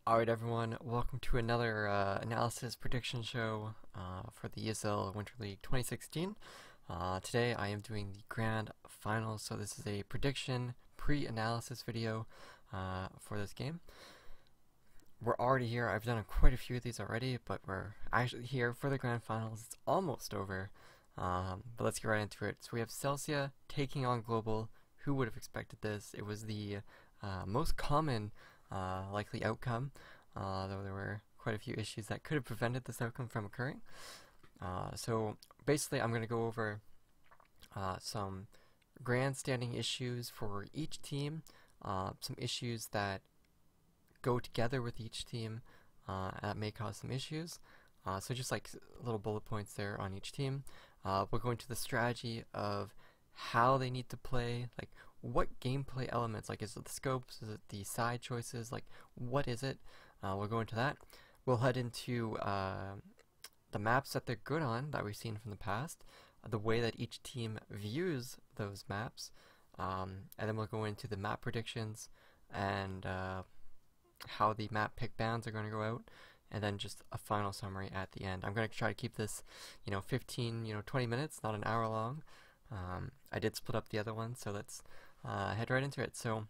Alright everyone, welcome to another analysis prediction show for the ESL Winter League 2016. Today I am doing the grand finals, so this is a prediction pre-analysis video for this game. We're already here. I've done quite a few of these already, but we're actually here for the grand finals. It's almost over, but let's get right into it. So we have Celsia taking on Global. Who would have expected this? It was the most common likely outcome, though there were quite a few issues that could have prevented this outcome from occurring. So basically I'm going to go over some grandstanding issues for each team, some issues that go together with each team that may cause some issues. So just like little bullet points there on each team. We'll go into the strategy of how they need to play, like what gameplay elements, like is it the scopes, is it the side choices, like what is it? We'll go into that. We'll head into the maps that they're good on that we've seen from the past, the way that each team views those maps, and then we'll go into the map predictions and how the map pick bands are going to go out, and then just a final summary at the end. I'm going to try to keep this 15 20 minutes, not an hour long. I did split up the other one, so let's head right into it. So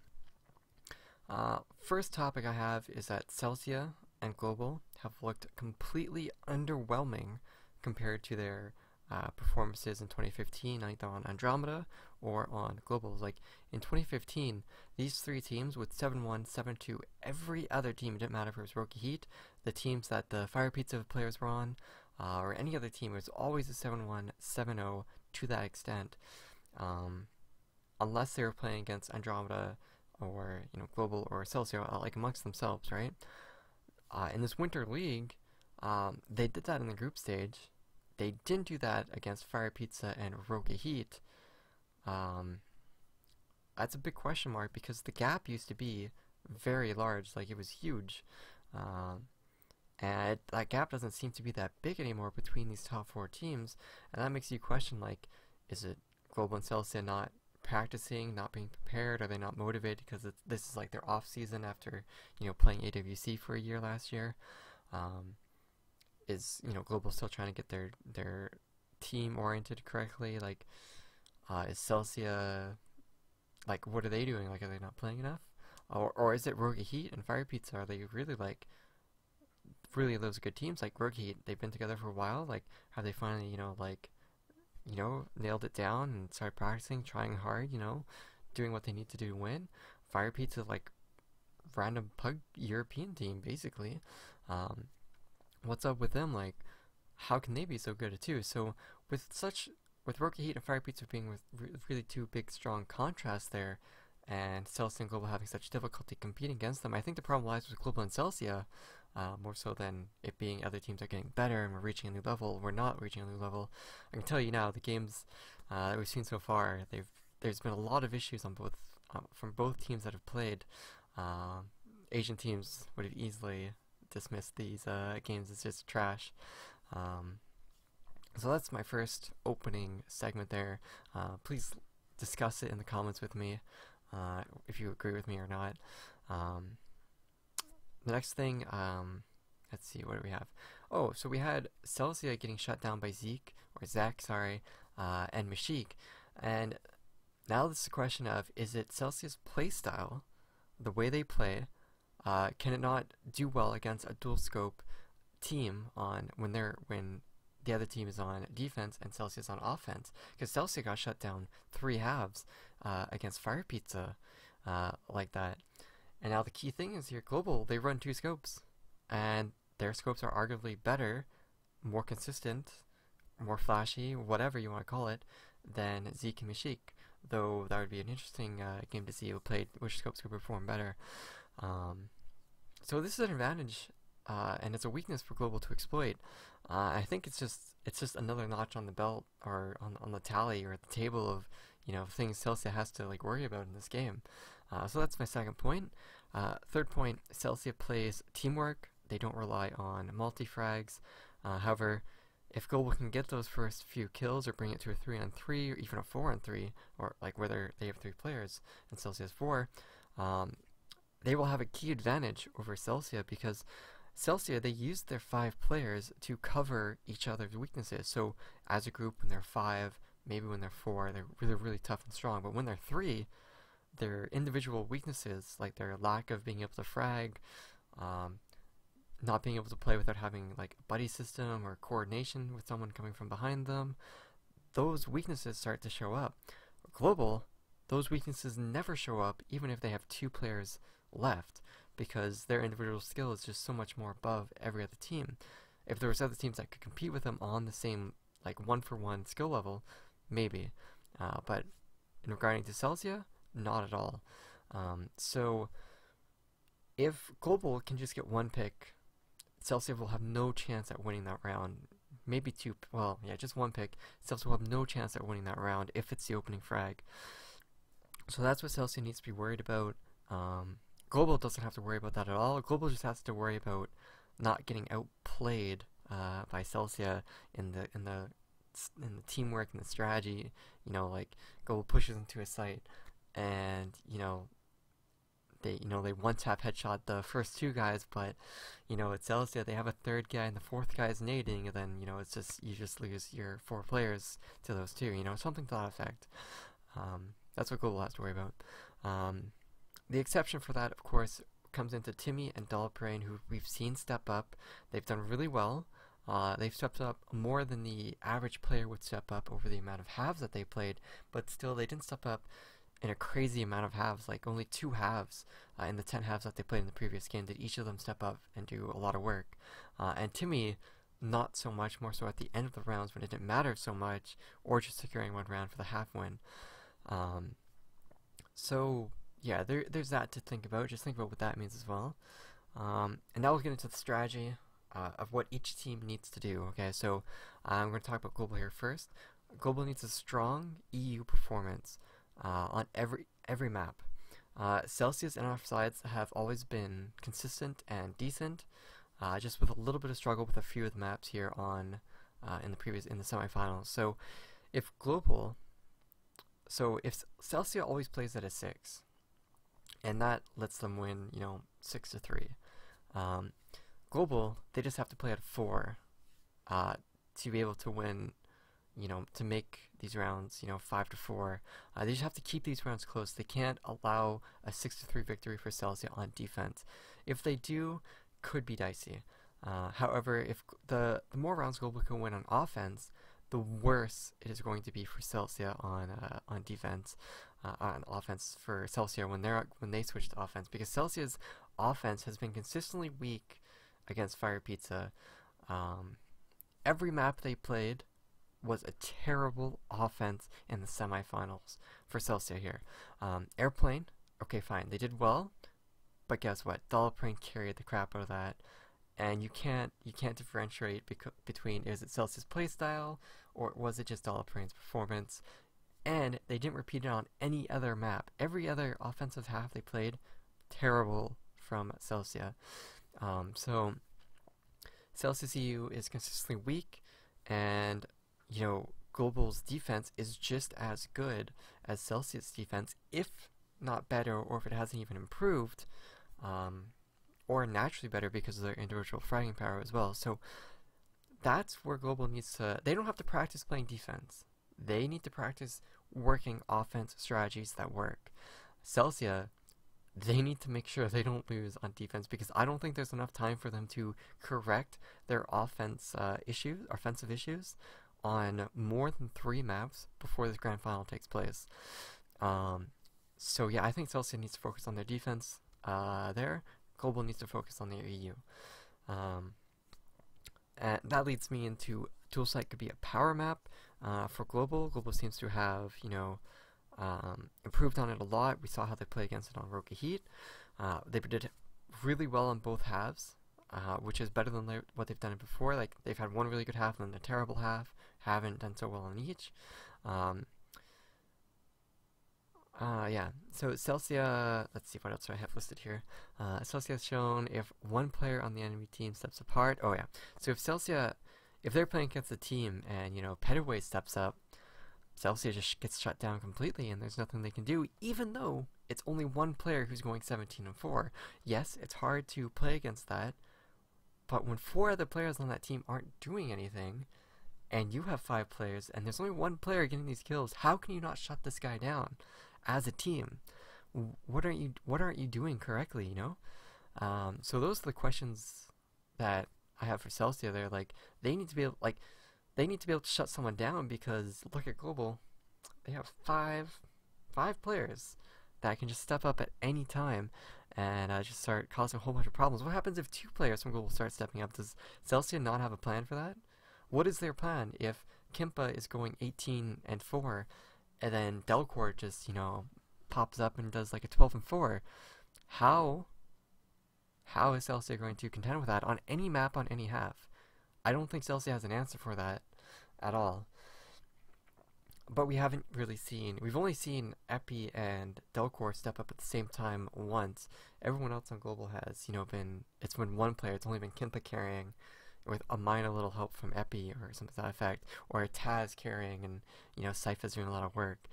first topic I have is that Celsia and Global have looked completely underwhelming compared to their performances in 2015, either on Andromeda or on Global. Like in 2015, these three teams with 7-1, 7-2, every other team, it didn't matter if it was Roki Heat, the teams that the Fire Pizza players were on, or any other team, it was always a 7-1, 7-0 to that extent, unless they were playing against Andromeda or Global or Celsia, like amongst themselves, right? In this Winter League, they did that in the group stage. They didn't do that against Fire Pizza and Roki Heat. That's a big question mark because the gap used to be very large, like it was huge. And that gap doesn't seem to be that big anymore between these top four teams, and that makes you question, like, is it Global and Celsia not practicing, not being prepared? Are they not motivated because this is like their off season after playing AWC for a year last year? Is Global still trying to get their team oriented correctly? Like, is Celsia, like, what are they doing? Like, are they not playing enough? Or is it Roki Heat and Fire Pizza? Are they really really those good teams? Like Roki Heat, they've been together for a while. Like, have they finally nailed it down and started practicing, trying hard, doing what they need to do to win? Fire Pizza, like, random pug European team basically. What's up with them? Like, how can they be so good at too? So with Roki Heat and Fire Pizza being with really two big strong contrasts there, and Celsia and Global having such difficulty competing against them, I think the problem lies with Global and Celsia, more so than it being other teams are getting better and we're reaching a new level. We're not reaching a new level. I can tell you now, the games that we've seen so far, there's been a lot of issues on both from both teams that have played. Asian teams would have easily dismissed these games as just trash. So that's my first opening segment there. Please discuss it in the comments with me, if you agree with me or not. The next thing, let's see, what do we have? Oh, so we had Celsia getting shut down by Zach, sorry, and Mashik. And now this is a question of, is it Celsia's playstyle, the way they play, can it not do well against a dual scope team when the other team is on defense and Celsia's on offense? Because Celsia got shut down 3 halves against Fire Pizza like that. And now the key thing is here, Global, they run 2 scopes, and their scopes are arguably better, more consistent, more flashy, whatever you want to call it, than Zeke and Mashik. Though that would be an interesting game to see which scopes could perform better. So this is an advantage, and it's a weakness for Global to exploit. I think it's just another notch on the belt, or on the tally, or the table of things Celsia has to worry about in this game. So that's my second point. Third point, Celsia plays teamwork. They don't rely on multi-frags. However, if Global can get those first few kills or bring it to a 3-on-3 or even a 4-on-3, or like whether they have 3 players and Celsia has 4, they will have a key advantage over Celsia, because Celsia, they use their 5 players to cover each other's weaknesses. So as a group, when they're 5, maybe when they're 4, they're really, really tough and strong. But when they're 3, their individual weaknesses, like their lack of being able to frag, not being able to play without having like a buddy system or coordination with someone coming from behind them, those weaknesses start to show up. Global, those weaknesses never show up, even if they have 2 players left, because their individual skill is just so much more above every other team. If there was other teams that could compete with them on the same like 1-for-1 skill level, maybe, but in regarding to Celsia, not at all. So if Global can just get 1 pick, Celsia will have no chance at winning that round. Maybe 2, well, yeah, just 1 pick. Celsia will have no chance at winning that round if it's the opening frag. So that's what Celsia needs to be worried about. Global doesn't have to worry about that at all. Global just has to worry about not getting outplayed by Celsia in the teamwork and the strategy. You know, like Global pushes into a site, and they one-tap headshot the first 2 guys, but at Celsia they have a 3rd guy and the 4th guy is nading, and then it's just you just lose your 4 players to those 2. Something to that effect. That's what Global has to worry about. The exception for that, of course, comes into Timmy and Dolprain, who we've seen step up. They've done really well. They've stepped up more than the average player would step up over the amount of halves that they played, but still they didn't step up in a crazy amount of halves. Like only 2 halves in the 10 halves that they played in the previous game did each of them step up and do a lot of work. And Timmy, not so much, more so at the end of the rounds when it didn't matter so much, or just securing 1 round for the half win. So yeah, there's that to think about. Just think about what that means as well. And now we'll get into the strategy of what each team needs to do. Okay, so I'm going to talk about Global here first. Global needs a strong EU performance on every map. Celsia's NRF sides have always been consistent and decent, just with a little bit of struggle with a few of the maps here on in the semifinals. So if Celsia always plays at a 6, and that lets them win, 6-3. Global, they just have to play at 4 to be able to win, to make these rounds, 5-4. They just have to keep these rounds close. They can't allow a 6-3 victory for Celsia on defense. If they do, could be dicey. However, if the more rounds Global can win on offense, the worse it is going to be for Celsia on defense, on offense for Celsia when they switch to offense, because Celsia's offense has been consistently weak against Fire Pizza. Every map they played was a terrible offense in the semifinals for Celsia here. Airplane, okay, fine, they did well, but guess what? Dolprain carried the crap out of that. And you can't differentiate between, is it Celsia's playstyle or was it just Dolprain's performance? And they didn't repeat it on any other map. Every other offensive half they played, terrible from Celsia. So Celsia's EU is consistently weak, and Global's defense is just as good as Celsia's defense, if not better, or if it hasn't even improved. Or naturally better because of their individual fragging power as well. So that's where Global needs to... They don't have to practice playing defense. They need to practice working offense strategies that work. Celsia, they need to make sure they don't lose on defense, because I don't think there's enough time for them to correct their offensive issues on more than 3 maps before this grand final takes place. So yeah, I think Celsia needs to focus on their defense there. Global needs to focus on their EU. And that leads me into tool site could be a power map for Global. Global seems to have, improved on it a lot. We saw how they played against it on Roka Heat. They did really well on both halves, which is better than what they've done before. Like, they've had one really good half and then a terrible half. Haven't done so well on each. Yeah, so Celsia, let's see what else I have listed here. Celsia has shown if one player on the enemy team steps apart. Oh yeah, so if they're playing against a team and, Petaway steps up, Celsia just gets shut down completely and there's nothing they can do, even though it's only one player who's going 17-4. Yes, it's hard to play against that, but when 4 other players on that team aren't doing anything, and you have 5 players, and there's only one player getting these kills, how can you not shut this guy down as a team? What aren't you doing correctly, you know? So those are the questions that I have for Celsia. They're like, they need to be able to shut someone down, because look at Global. They have five players that can just step up at any time and just start causing a whole bunch of problems. What happens if 2 players from Global start stepping up? Does Celsia not have a plan for that? What is their plan if Kimpa is going 18-4 and then Delcourt just, you know, pops up and does like a 12-4? How is Celsia going to contend with that on any map, on any half? I don't think Celsia has an answer for that at all. But we haven't really seen, we've only seen Epi and Delcourt step up at the same time once. Everyone else on Global has, you know, it's been one player. It's only been Kimpa carrying with a minor little help from Epi or something to that effect, or Taz carrying, and, you know, Sypha's doing a lot of work.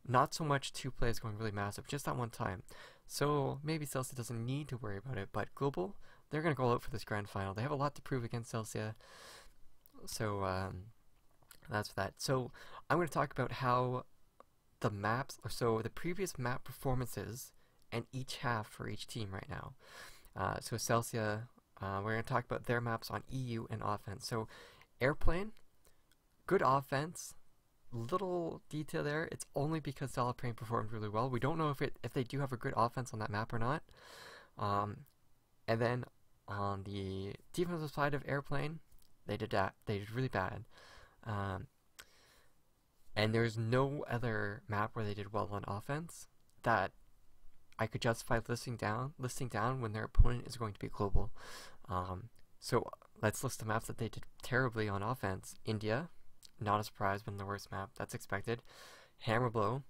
Not so much 2 players going really massive, just that one time. So maybe Celsia doesn't need to worry about it, but Global, they're going to go out for this grand final. They have a lot to prove against Celsia. So that's that. So I'm going to talk about how the maps, so the previous map performances and each half for each team right now. So Celsia, we're going to talk about their maps on EU and offense. So Airplane, good offense. Little detail there, it's only because Salaprane performed really well. We don't know if they do have a good offense on that map or not. And then on the defensive side of Airplane, they did really bad. And there's no other map where they did well on offense that I could justify listing down when their opponent is going to be Global. So let's list the maps that they did terribly on offense. India, not a surprise, been the worst map. That's expected. Hammerblow.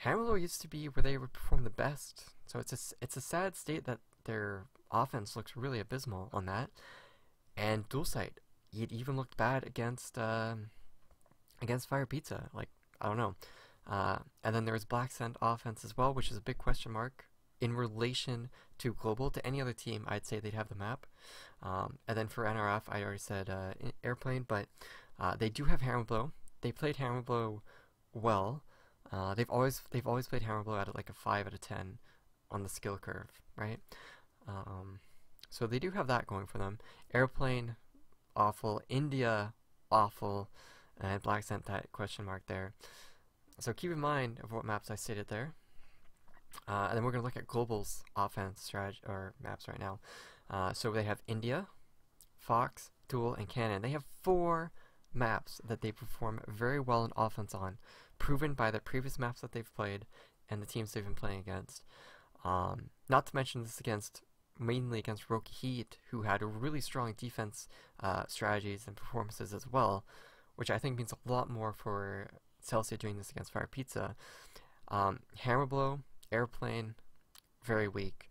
Hammerblow used to be where they would perform the best. So it's a sad state that their offense looks really abysmal on that. And Dual Sight. It even looked bad against Fire Pizza. Like, I don't know. And then there was Black Sand offense as well, which is a big question mark in relation to Global. To any other team, I'd say they'd have the map. And then for NRF, I already said Airplane, but they do have Hammerblow. They played Hammerblow well. They've always played Hammerblow at like a 5 out of 10 on the skill curve, right? So they do have that going for them. Airplane, awful. India, awful. And Black Sent, that question mark there. So keep in mind of what maps I stated there. And then we're going to look at Global's offense strategy or maps right now. So they have India, Fox, Duel, and Cannon. They have 4 maps that they perform very well in offense on, proven by the previous maps that they've played and the teams they've been playing against. Not to mention this mainly against Roki Heat, who had a really strong defense strategies and performances as well, which I think means a lot more for Celsia doing this against Fire Pizza. Hammerblow, Airplane, very weak.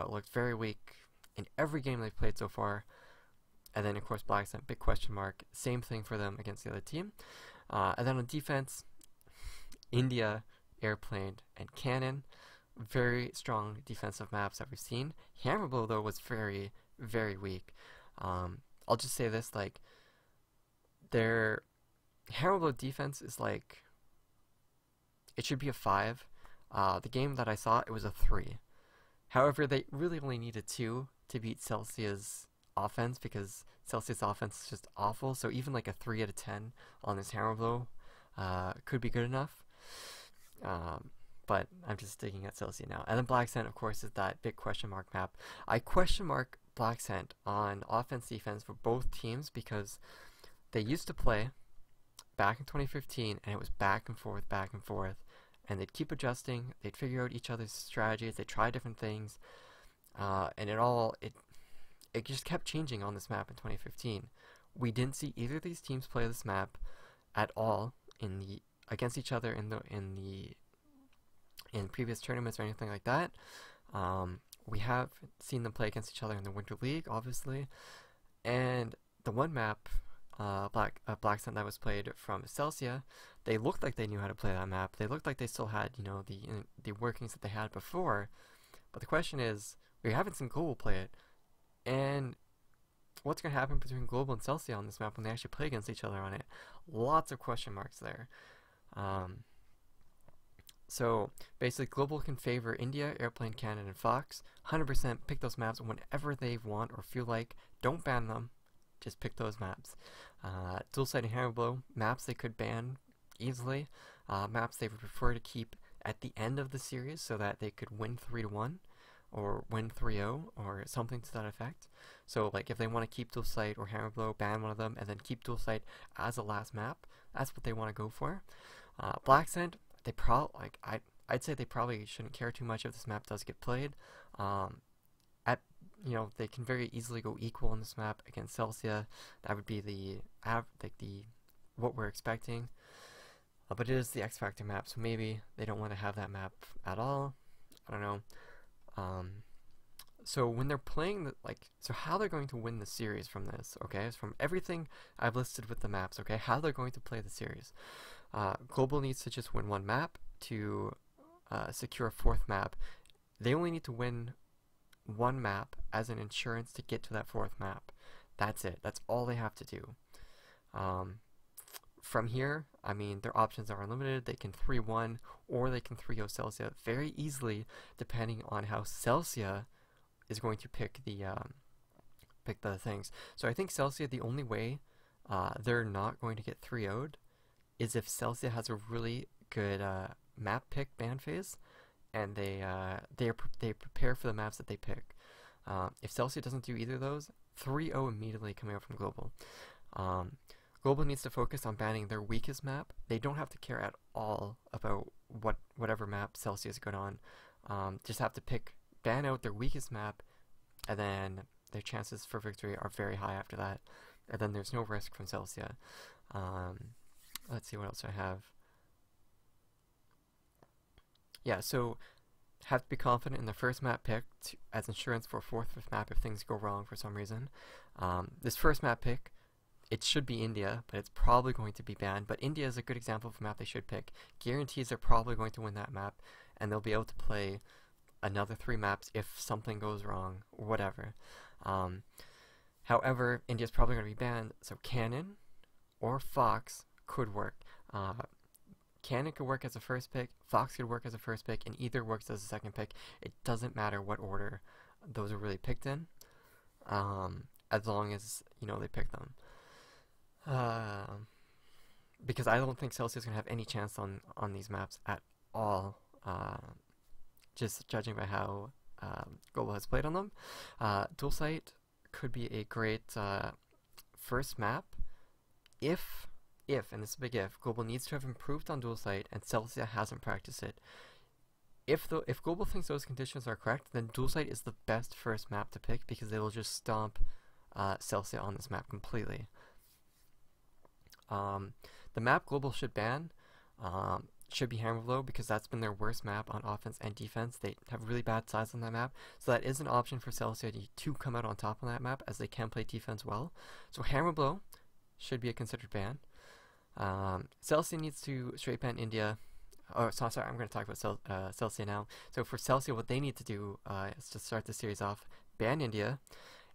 Looked very weak in every game they've played so far. And then, of course, Black Sent, big question mark. Same thing for them against the other team. And then on defense, India, Airplane, and Cannon. Very strong defensive maps that we've seen. Hammerblow, though, was very, very weak. I'll just say this, like, their Hammerblow defense is like, it should be a 5. The game that I saw, it was a 3. However, they really only needed 2 to beat Celsia's offense, because Celsia's offense is just awful. So even like a 3 out of 10 on this Hammerblow could be good enough. But I'm just sticking at Celsia now. And then Black Sent, of course, is that big question mark map. I question mark Black Sent on offense defense for both teams, because they used to play back in 2015, and it was back and forth, and they'd keep adjusting. They'd figure out each other's strategies. They'd try different things, and it just kept changing on this map in 2015. We didn't see either of these teams play this map at all against each other in previous tournaments or anything like that. We have seen them play against each other in the Winter League, obviously, and the one map Black Sun that was played from Celsia, they looked like they knew how to play that map. They looked like they still had, you know, the workings that they had before. But the question is, we haven't seen Global play it, and what's going to happen between Global and Celsia on this map when they actually play against each other on it? Lots of question marks there. So basically, Global can favor India, Airplane, Canada, and Fox. 100% pick those maps whenever they want or feel like. Don't ban them. Just pick those maps. Dual Sight and Hammer Blow, maps they could ban easily. Maps they would prefer to keep at the end of the series so that they could win 3-1 or win 3-0 or something to that effect. So like if they want to keep Dual Sight or Hammer Blow, ban one of them and then keep Dual Sight as a last map. That's what they want to go for. Black Scent, they I'd say they probably shouldn't care too much if this map does get played. You know, they can very easily go equal on this map against Celsia. That would be the what we're expecting. But it is the X Factor map, so maybe they don't want to have that map at all. I don't know. So when they're playing so how they're going to win the series from this, okay, is from everything I've listed with the maps, okay, how they're going to play the series. Global needs to just win one map to secure a fourth map. They only need to win one map as an insurance to get to that fourth map. That's it. That's all they have to do. From here, I mean, their options are unlimited. They can 3-1 or they can 3-0 Celsia very easily, depending on how Celsia is going to pick the things. So I think Celsia, the only way they're not going to get 3-0'd is if Celsia has a really good map pick ban phase, and they prepare for the maps that they pick. If Celsia doesn't do either of those, 3-0 immediately coming out from Global. Global needs to focus on banning their weakest map. They don't have to care at all about whatever map Celsia is good on. Just have to ban out their weakest map, and then their chances for victory are very high after that. And then there's no risk from Celsia. Let's see what else I have. Yeah, so have to be confident in the first map picked as insurance for a fourth, fifth map if things go wrong for some reason. This first map pick, it should be India, but it's probably going to be banned. But India is a good example of a map they should pick. Guarantees they're probably going to win that map, and they'll be able to play another 3 maps if something goes wrong or whatever. However, India's probably going to be banned, so Cannon or Fox could work. Cannon could work as a first pick, Fox could work as a first pick, and either works as a second pick. It doesn't matter what order those are really picked in, as long as, you know, they pick them. Because I don't think Celsius is going to have any chance on these maps at all, just judging by how Global has played on them. Dual Sight could be a great first map if, and this is a big if, Global needs to have improved on Dual Sight and Celsia hasn't practiced it. If Global thinks those conditions are correct, then Dual Sight is the best first map to pick because they will just stomp Celsia on this map completely. The map Global should ban should be Hammer Blow because that's been their worst map on offense and defense. They have really bad size on that map, so that is an option for Celsia to come out on top on that map as they can play defense well. So Hammer Blow should be a considered ban. Celsia needs to straight ban India. Oh, sorry, I'm going to talk about Celsia now. So for Celsia, what they need to do is to start the series off, ban India.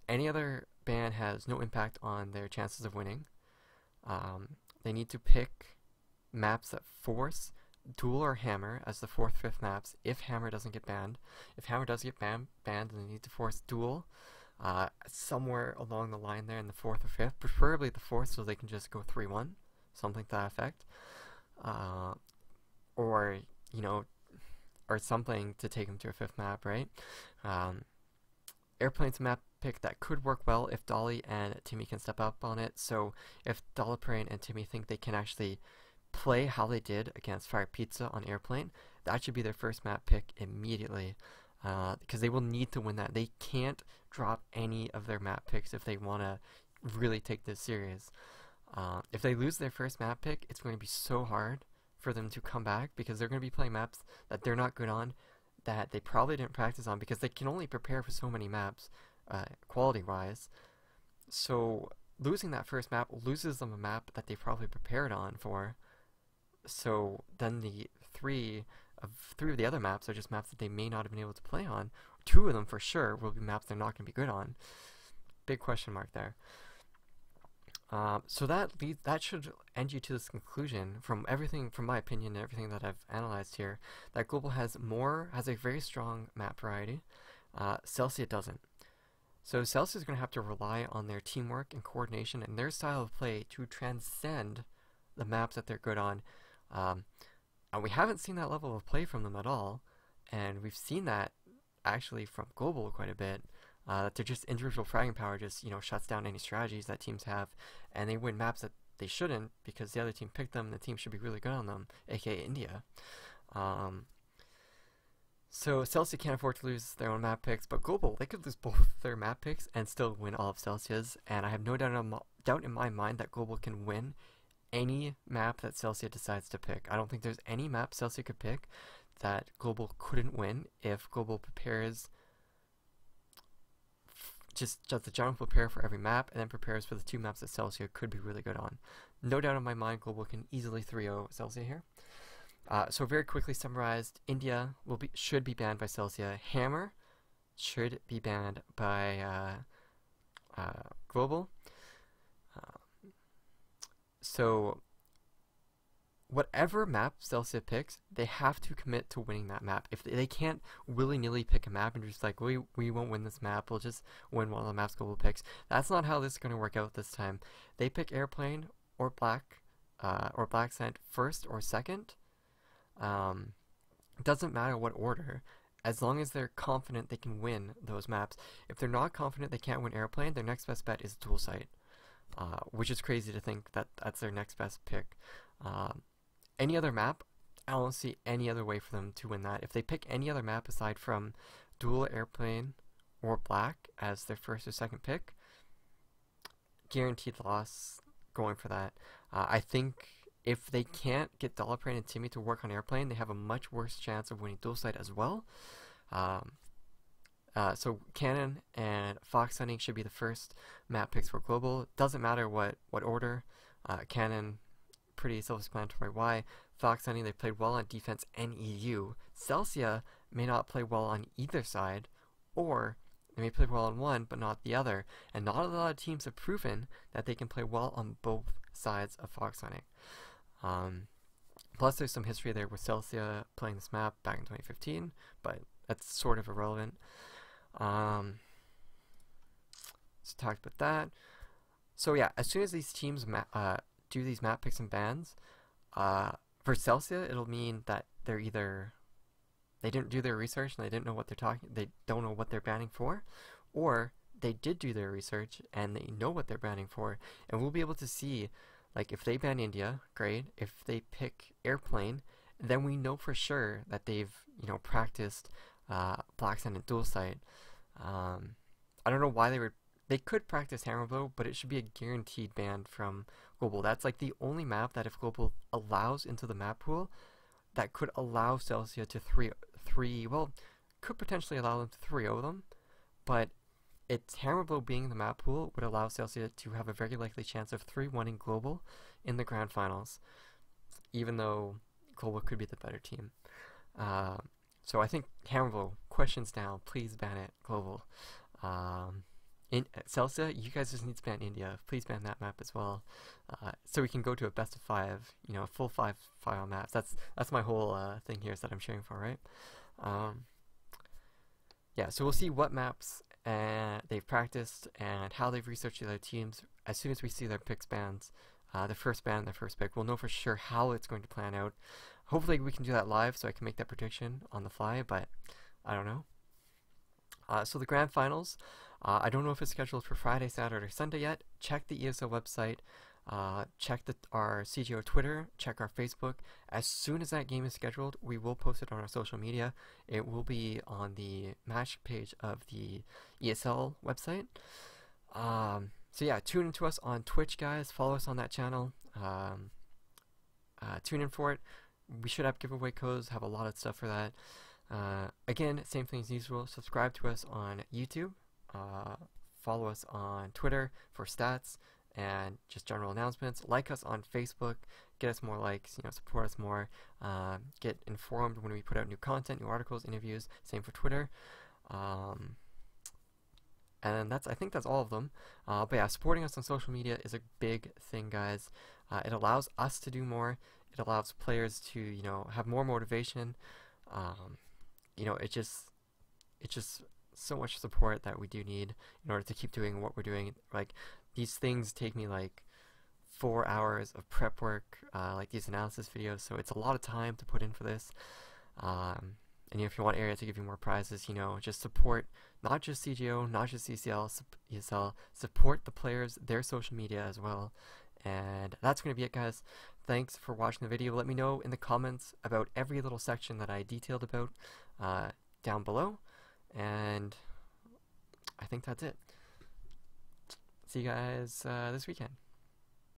Any other ban has no impact on their chances of winning. They need to pick maps that force Dual or Hammer as the 4th, 5th maps if Hammer doesn't get banned. If Hammer does get banned, then they need to force Dual somewhere along the line there in the 4th or 5th, preferably the 4th so they can just go 3-1, something to that effect. Or, you know, or something to take them to a 5th map, right? Airplane's a map pick that could work well if Dolly and Timmy can step up on it. So if Dollyprane and Timmy think they can actually play how they did against Fire Pizza on Airplane, that should be their first map pick immediately, because they will need to win that. They can't drop any of their map picks if they want to really take this serious. If they lose their first map pick, it's going to be so hard for them to come back because they're going to be playing maps that they're not good on, that they probably didn't practice on because they can only prepare for so many maps quality-wise. So losing that first map loses them a map that they probably prepared on for. So then the three of the other maps are just maps that they may not have been able to play on. Two of them for sure will be maps they're not going to be good on. Big question mark there. So that should end you to this conclusion from my opinion and everything that I've analyzed here, that Global has a very strong map variety. Celsia doesn't. So Celsia is going to have to rely on their teamwork and coordination and their style of play to transcend the maps that they're good on. And we haven't seen that level of play from them at all, and we've seen that actually from Global quite a bit. That they're just individual fragging power just shuts down any strategies that teams have, and they win maps that they shouldn't because the other team picked them. And the team should be really good on them, aka India. So Celsia can't afford to lose their own map picks, but Global, they could lose both their map picks and still win all of Celsia's. And I have no doubt in my mind that Global can win any map that Celsia decides to pick. I don't think there's any map Celsia could pick that Global couldn't win if Global prepares, just the general prepare for every map, and then prepares for the two maps that Celsia could be really good on. No doubt in my mind, Global can easily 3-0 Celsia here. So very quickly summarized, India should be banned by Celsia. Hammer should be banned by Global. So whatever map Celsia picks, they have to commit to winning that map. If they can't willy-nilly pick a map and just like, we won't win this map, we'll just win one of the maps Global picks. That's not how this is going to work out this time. They pick Airplane or Black Scent first or second. It doesn't matter what order, as long as they're confident they can win those maps. If they're not confident they can't win Airplane, their next best bet is Dual Sight. Which is crazy to think that that's their next best pick. Any other map, I don't see any other way for them to win that. If they pick any other map aside from Dual, Airplane, or Black as their first or second pick, guaranteed loss going for that. I think if they can't get Dollarprane and Timmy to work on Airplane, they have a much worse chance of winning Dual Sight as well. So Cannon and Fox Hunting should be the first map picks for Global. Doesn't matter what order. Cannon, pretty self-explanatory why. Fox Hunting, they played well on defense and EU. Celsia may not play well on either side, or they may play well on one but not the other. And not a lot of teams have proven that they can play well on both sides of Fox Hunting. Plus there's some history there with Celsia playing this map back in 2015, but that's sort of irrelevant. So talked about that. So yeah, as soon as these teams do these map picks and bans, for Celsia it'll mean that they're either they didn't do their research and they didn't know what they don't know what they're banning for, or they did do their research and they know what they're banning for, and we'll be able to see, like, if they ban India, great. If they pick Airplane, then we know for sure that they've practiced Black Scent and Dual Sight. I don't know why they could practice Hammer Blow, but it should be a guaranteed ban from Global. That's like the only map that if Global allows into the map pool, that could allow Celsia to could potentially allow them to 3-0 them, but it's Hammer Blow being in the map pool would allow Celsia to have a very likely chance of 3-1-ing Global in the grand finals, even though Global could be the better team. So I think Hammer Blow, questions now, please ban it, Global. In Celsia, you guys just need to ban India. Please ban that map as well, so we can go to a best of 5, a full 5 file maps. That's my whole thing here is that I'm cheering for, right? Yeah, so we'll see what maps they've practiced and how they've researched the other teams. As soon as we see their picks bans, their first ban, their first pick, we'll know for sure how it's going to plan out. Hopefully we can do that live so I can make that prediction on the fly, but I don't know. So the grand finals, I don't know if it's scheduled for Friday, Saturday, or Sunday yet. Check the ESL website, check our CGO Twitter, check our Facebook. As soon as that game is scheduled, we will post it on our social media. It will be on the match page of the ESL website. So yeah, tune into us on Twitch, guys. Follow us on that channel. Tune in for it. We should have giveaway codes, have a lot of stuff for that. Again, same thing as usual. Subscribe to us on YouTube. Follow us on Twitter for stats and just general announcements. Like us on Facebook, get us more likes, support us more, get informed when we put out new content, new articles, interviews. Same for Twitter. And I think that's all of them. But yeah, supporting us on social media is a big thing, guys. It allows us to do more. It allows players to, have more motivation. It's just so much support that we do need in order to keep doing what we're doing. Like, these things take me like 4 hours of prep work, like these analysis videos, so it's a lot of time to put in for this. And if you want Area to give you more prizes, just support not just CGO, not just ESL, support the players, their social media as well. And that's going to be it, guys. Thanks for watching the video. Let me know in the comments about every little section that I detailed about down below. And I think that's it. See you guys this weekend.